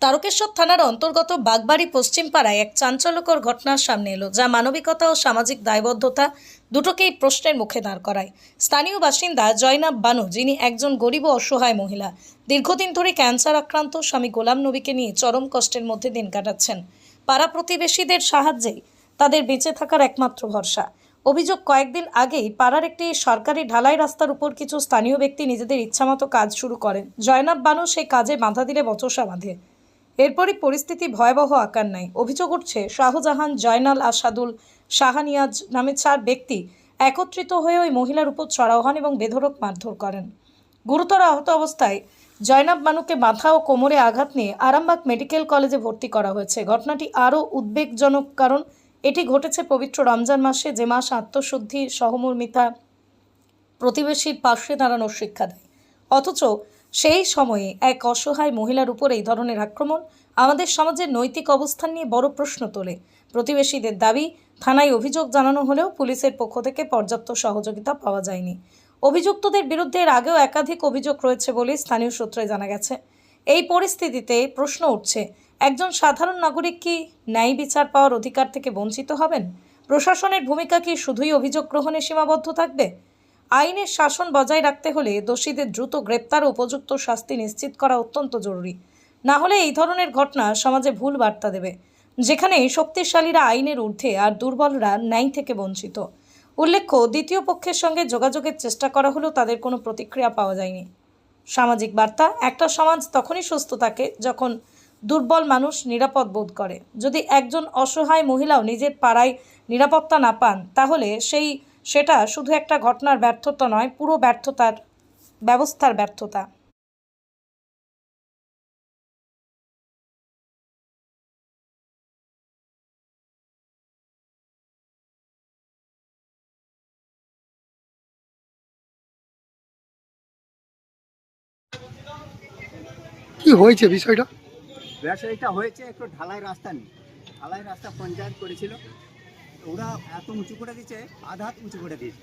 তারকেশ্বর থানার অন্তর্গত বাগবাড়ি পশ্চিম পাড়ায় এক চাঞ্চল্যকর ঘটনার সামনে এলো, যা মানবিকতা ও সামাজিক দায়বদ্ধতা দুটোকেই প্রশ্নের মুখে দাঁড় করায়। স্থানীয় বাসিন্দা জয়নাব বানু, যিনি একজন গরিব ও অসহায় মহিলা, দীর্ঘদিন ধরে ক্যান্সার আক্রান্ত স্বামী গোলাম নবীকে নিয়ে চরম কষ্টের মধ্যে দিন কাটাচ্ছেন। পাড়া প্রতিবেশীদের সাহায্যেই তাদের বেঁচে থাকার একমাত্র ভরসা। অভিযোগ, কয়েকদিন আগেই পাড়ার একটি সরকারি ঢালাই রাস্তার উপর কিছু স্থানীয় ব্যক্তি নিজেদের ইচ্ছামতো কাজ শুরু করেন। জয়নাব বানু সেই কাজে বাধা দিলে বচসা বাঁধে। এরপরই পরিস্থিতি ভয়াবহ আকার নেয়। অভিযোগ উঠছে, শাহজাহান, জয়নাল, আসাদুল, শাহানিয়াজ নামে 4 ব্যক্তি একত্রিত হয়ে ওই মহিলার উপর চড়াও হন এবং বেধড়ক মারধর করেন। গুরুতর আহত অবস্থায় জয়নাব বানুকে মাথা ও কোমরে আঘাত নিয়ে আরামবাগ মেডিকেল কলেজে ভর্তি করা হয়েছে। ঘটনাটি আরও উদ্বেগজনক, কারণ এটি ঘটেছে পবিত্র রমজান মাসে, যে মাস আত্মশুদ্ধি, সহমর্মিতা, প্রতিবেশীর পাশে দাঁড়ানোর শিক্ষা দেয়। অথচ সেই সময়ে এক অসহায় মহিলার উপর এই ধরনের আক্রমণ আমাদের সমাজের নৈতিক অবস্থান নিয়ে বড় প্রশ্ন তোলে। প্রতিবেশীদের দাবি, থানায় অভিযোগ জানানো হলেও পুলিশের পক্ষ থেকে পর্যাপ্ত সহযোগিতা পাওয়া যায়নি। অভিযুক্তদের বিরুদ্ধে এর আগেও একাধিক অভিযোগ রয়েছে বলে স্থানীয় সূত্রে জানা গেছে। এই পরিস্থিতিতে প্রশ্ন উঠছে, একজন সাধারণ নাগরিক কি ন্যায় বিচার পাওয়ার অধিকার থেকে বঞ্চিত হবেন? প্রশাসনের ভূমিকা কি শুধুই অভিযোগ গ্রহণে সীমাবদ্ধ থাকবে? আইনের শাসন বজায় রাখতে হলে দোষীদের দ্রুত গ্রেপ্তার ও উপযুক্ত শাস্তি নিশ্চিত করা অত্যন্ত জরুরি। না হলে এই ধরনের ঘটনা সমাজে ভুল বার্তা দেবে, যেখানে শক্তিশালীরা আইনের ঊর্ধ্বে আর দুর্বলরা ন্যায় থেকে বঞ্চিত। উল্লেখ্য, দ্বিতীয় পক্ষের সঙ্গে যোগাযোগের চেষ্টা করা হলেও তাদের কোনো প্রতিক্রিয়া পাওয়া যায়নি। সামাজিক বার্তা, একটা সমাজ তখনই সুস্থ থাকে যখন দুর্বল মানুষ নিরাপদ বোধ করে। যদি একজন অসহায় মহিলাও নিজের পাড়ায় নিরাপত্তা না পান, তাহলে সেটা শুধু একটা ঘটনার ব্যর্থতা নয়, পুরো ব্যবস্থার ব্যর্থতা। কি হয়েছে বিষয়টা? ব্যবসায়ীটা হয়েছে একটু ঢালাই রাস্তা নেই, ঢালাই রাস্তা পঞ্চায়েত করেছিল, ওরা এত উঁচু করে দিয়েছে, আধা হাত উঁচু করে দিয়েছে,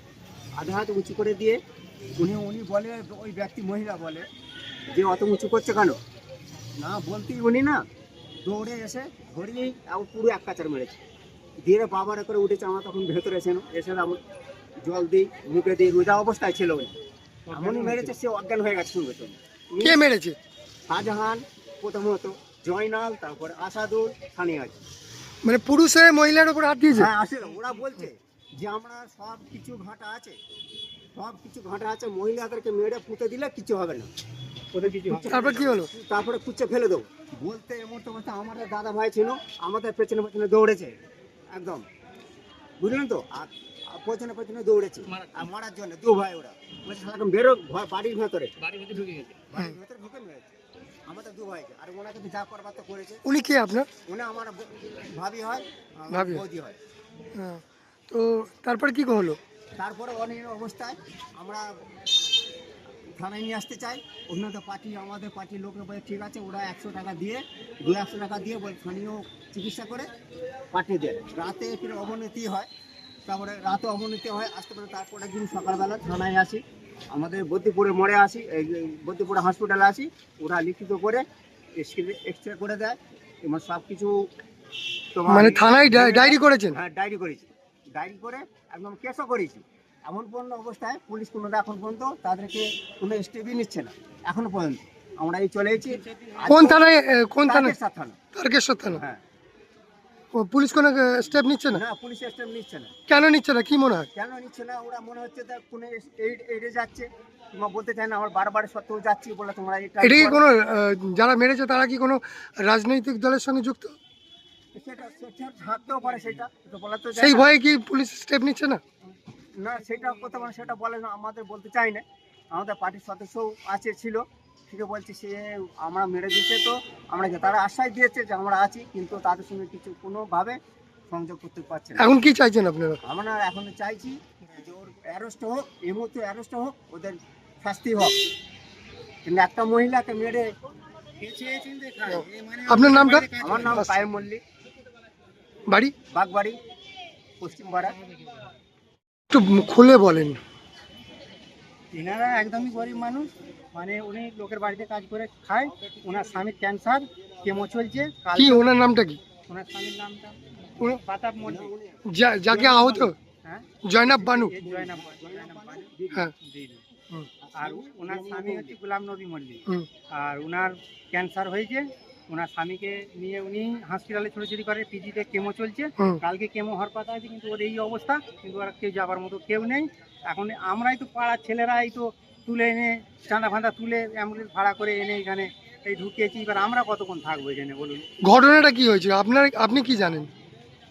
আধা হাত উঁচু করে দিয়ে উনি বলে, ওই ব্যক্তি মহিলা বলে যে অত উঁচু করছে কেন, না বলতেই উনি না দৌড়ে এসে ধরিয়েই পুরো এক কাচার মেরেছে, দিয়ে বাবার করে উঠেছে। আমরা তখন ভেতরে এসে এমন জল দিই, মুখে দিই, রোজা অবস্থায় ছিল উনি, এমনই মেরেছে সে অজ্ঞান হয়ে গেছে। শুনবে তো কে মেরেছে? শাহজাহান প্রথমত, জয়নাল, তারপরে আসাদুল, সানিয়াজ। মানে পুরুষে মহিলার উপর হাত দিয়েছে? হ্যাঁ, আসলে ওরা বলছে যে আমরা সব কিছু ঘাটা আছে, মহিলাদেরকে মেরে পুঁতে দিলে কিছু হবে না। তারপর কি হলো? তারপরে কুচে ফেলে দেবো বলতে, এমন তো বলতে আমাদের দাদা ভাই ছিল, আমাদের পেছনে পেছনে দৌড়েছে একদম, বুঝলেন তো, আর পেছনে পেছনে দৌড়েছে আর মারার জন্য দু ভাই। ওরা বলছে সারাক্ষণ বেরো, বাড়ির ভেতরে ঢুকে মেরেছে আমাদের দু ভাইকে, আর ওনাকে যা করবার তো করেছে। উনি কে আপনার? উনি আমার ভাবি হয়, ভাবি বৌদি হয়। হ্যাঁ, তো তারপরে কি হলো? তারপরে অনেক অবস্থায় আমরা থানায় নিয়ে আসতে চাই। অন্যদের পার্টি, আমাদের পার্টির লোকের বলে ঠিক আছে, ওরা 100 টাকা দিয়ে, 200 টাকা দিয়ে বলে স্থানীয় চিকিৎসা করে পাঠিয়ে দেয়। রাতে ফির অবনতি হয়, তারপরে রাতে অবনতি হয়, আসতে পারে। তারপরে দিন সকালবেলা থানায় আসি, আমাদের বদ্দিপুরে মোড়ে আসি, এই বদ্দিপুরে হসপিটালে আসি, ওরা লিখিত করে এক্সরে করে দেয় এবং সব কিছু। মানে থানায় ডায়েরি করেছেন? হ্যাঁ, ডায়েরি করেছি, ডায়েরি করে একদম কেসও করেছি। এমন পূর্ণ অবস্থায় পুলিশ কোনোটা এখন পর্যন্ত তাদেরকে কোনো স্টেপই নিচ্ছে না এখনো পর্যন্ত। আমরা এই চলে এসেছি। কোন থানায়? কোন থানায়? থানা, তারকেশ্বর থানা। হ্যাঁ। ও পুলিশ কোনো স্টেপ নিচ্ছে না? না, পুলিশ স্টেপ নিচ্ছে না। কেন নিচ্ছে না, কি মনে হয়? কেন নিচ্ছে না? ওরা মনে হচ্ছে কোনো এইডে যাচ্ছে, তোমরা বলতে চাই না, আমার বারবার সত্ত্বেও যাচ্ছি বলে তোমরা এটা কি কোনো যারা মেরেছে তারা কি কোনো রাজনৈতিক দলের সঙ্গে যুক্ত? সেটা থাকতেও পারে, সেটা তো বলা তো যায় সেই না। ভয়ে কি পুলিশ স্টেপ নিচ্ছে না? না, সেটা কথা মানে সেটা বলে না, আমাদের বলতে চাই না। আমাদের পার্টির সদস্যও ছিল, ঠিক বলছে সে আমরা মেরে দিচ্ছে, তো আমরা তারা আশ্বাস দিয়েছে যে আমরা আছি, কিন্তু তাদের সঙ্গে কিছু কোনোভাবে সংযোগ করতে পারছে না। এখন কি চাইছেন আপনারা? আমরা এখন চাইছি যে ওর অ্যারেস্ট হোক, এই মুহূর্তে অ্যারেস্ট হোক, ওদের শাস্তি হোক। কিন্তু একটা মহিলাকে মেরে। আপনার নামটা? আমার নাম কায়েম মল্লিক, বাড়ি বাগবাড়ি পশ্চিম পাড়া। একটু খুলে বলেন। এনারা একদমই গরিব মানুষ, মানে উনি লোকের বাড়িতে কাজ করে খায়, ওনার স্বামীর ক্যান্সার, কেমো চলছে। কি ওনার নামটা কি? ওনার স্বামীর নামটা ওনা- পাতাপ মল্লিক। যাকে আহত হ্যাঁ, জয়নাব বানু। জয়নাব বানু। হ্যাঁ। দিদি। হুম। আর ওনার স্বামী হচ্ছে গোলাম নবী মল্লিক। হুম। আর ওনার ক্যান্সার হয়েছে। ওনার স্বামীকে নিয়ে উনি হসপিটালে ছোটাছুটি করে, পিজিতে কেমো চলছে। হুম। কালকে কেমো হওয়ার কথা আছে, কিন্তু ওর এই অবস্থা, কিন্তু ওরা কেউ যাবার মতো কেউ নেই। এখন আমরাই তো পাড়ার ছেলেরাই তো তুলে এনে চাঁদা ফাঁদা তুলে অ্যাম্বুলেন্স ভাড়া করে এনে এখানে এই ঢুকিয়েছি। এবার আমরা কতক্ষণ থাকবো এখানে বলুন? ঘটনাটা কি হয়েছিল আপনি কি জানেন?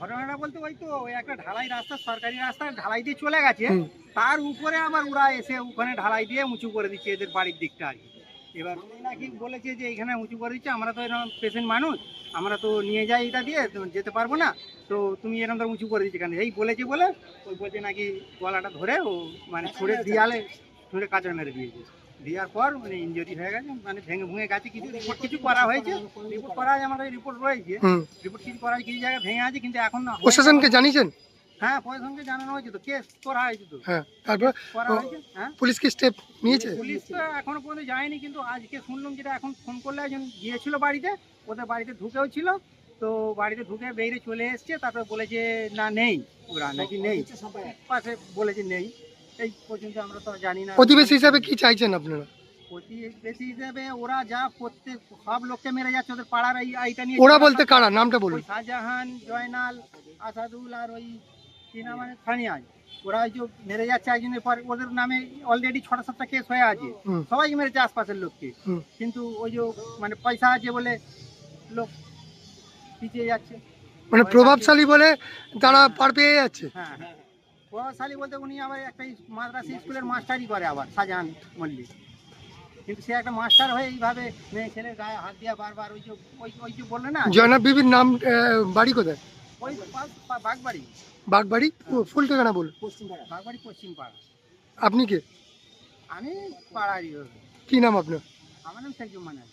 ঘটনাটা বলতে ওই একটা ঢালাই রাস্তা, সরকারি রাস্তা ঢালাই দিয়ে চলে গেছে। হুম। তার উপরে আবার ওরা এসে ওখানে ঢালাই দিয়ে উঁচু করে দিচ্ছে এদের বাড়ির দিকটা আর কি। এবার উনি নাকি বলেছে যে এখানে উঁচু করে দিচ্ছে, আমরা তো এরকম পেশেন্ট মানুষ, আমরা তো নিয়ে যাই এটা দিয়ে, তো যেতে পারবো না, তো তুমি এরকম তো উঁচু করে দিচ্ছে কেন? এই বলেছে বলে ওই বলছে নাকি গলাটা ধরে ও মানে ছুঁড়ে দিয়ালে ছুঁড়ে কাঁচা মেরে দিয়েছে। দেওয়ার পর মানে ইনজুরি হয়ে গেছে, মানে ভেঙে ভুঙে গেছে। কিছু রিপোর্ট কিছু করা হয়েছে, রিপোর্ট করা আছে, আমাদের রিপোর্ট রয়েছে, হুম। রিপোর্ট কিছু করা আছে, কিছু জায়গায় ভেঙে আছে, কিন্তু এখন না। প্রশাসনকে জানিয়েছেন? হ্যাঁ, প্রশাসনকে জানানো হয়েছে, তো কেস করা হয়েছে, তো হ্যাঁ, তারপর করা হয়েছে। হ্যাঁ, পুলিশ কি স্টেপ নিয়েছে? পুলিশ তো এখনো পর্যন্ত যায়নি, কিন্তু আজকে শুনলাম, যেটা এখন ফোন করলে একজন গিয়েছিল বাড়িতে, ওদের বাড়িতে ঢুকেও ছিল, তো বাড়িতে ঢুকে বেরিয়ে চলে এসছে। তারপরে বলেছে না নেই, ওরা নাকি নেই, পাশে বলেছে নেই। এই পর্যন্ত আমরা তো জানি না। প্রতিবেশী হিসাবে কি চাইছেন আপনারা? প্রতিবেশী হিসেবে ওরা যা প্রত্যেক সব লোককে মেরে যাচ্ছে, ওদের পাড়ার এইটা নিয়ে। ওরা বলতে কারা, নামটা বলুন। ওই শাহজাহান, জয়নাল, আসাদুল আর ওই কি নাম মানে ফানিয়াজ, ওরা ওই যে মেরে যাচ্ছে একজনের পর। ওদের নামে অলরেডি 6-7টা কেস হয়ে আছে, হুম। সবাই মেরেছে আশপাশের লোককে। হুম। কিন্তু ওই যে মানে পয়সা আছে বলে লোক পিছিয়ে যাচ্ছে। মানে প্রভাবশালী বলে তারা পার পেয়ে যাচ্ছে। হ্যাঁ, হ্যাঁ, প্রভাবশালী বলতে উনি আবার একটা মাদ্রাসা স্কুলের মাস্টারই করে আবার, শাহজাহান মল্লিক। কিন্তু সে একটা মাস্টার হয়ে এইভাবে মেয়ে ছেলের গায়ে হাত দিয়া বারবার ওই যে বললে না, জয়নাব বিবির নাম বাড়ি কোথায়? ওই বাগবাড়ি। বাগবাড়ি ফুল ঠিকানা বলুন। বাগবাড়ি পশ্চিম পাড়া। আপনি কে? আমি পাড়ারই। কি নাম আপনার? আমার নাম শেখ জুম্মান আলী।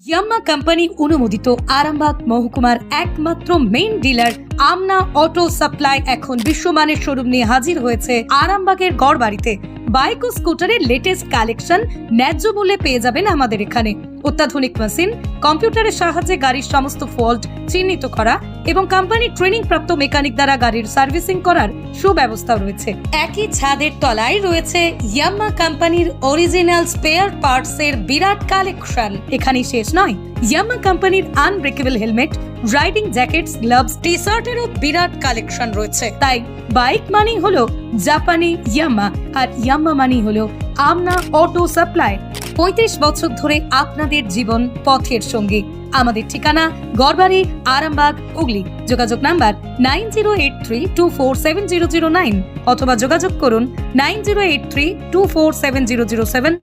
ইয়াম্মা কোম্পানি অনুমোদিত আরামবাগ মহকুমার একমাত্র মেইন ডিলার আমনা অটো সাপ্লাই এখন বিশ্বমানের শোরুম নিয়ে হাজির হয়েছে আরামবাগের গড়বাড়িতে। বাইক ও স্কুটারের লেটেস্ট কালেকশন ন্যায্য মূল্যে পেয়ে যাবেন আমাদের এখানে। অত্যাধুনিক মেশিন, কম্পিউটারের সাহায্যে গাড়ির সমস্ত ফল্ট চিহ্নিত করা এবং কোম্পানি ট্রেনিং প্রাপ্ত মেকানিক দ্বারা গাড়ির সার্ভিসিং করার সুব্যবস্থা রয়েছে। একই ছাদের তলায় রয়েছে ইয়াম্মা কোম্পানির অরিজিনাল স্পেয়ার পার্টস এর বিরাট কালেকশন। এখানেই শেষ নয়, ইয়াম্মা কোম্পানির unbreakable helmet, riding jackets, gloves, T শার্টেরও বিরাট কালেকশন রয়েছে। তাই বাইক মানি হলো জাপানি ইয়াম্মা, আর ইয়াম্মা মানি হলো আমনা অটো সাপ্লাই। 35 বছর ধরে আপনাদের জীবন পথের সঙ্গী। আমাদের ঠিকানা গড়বাড়ি, আরামবাগ, হুগলি। যোগাযোগ নাম্বার 9083247009 অথবা যোগাযোগ করুন 9083247007।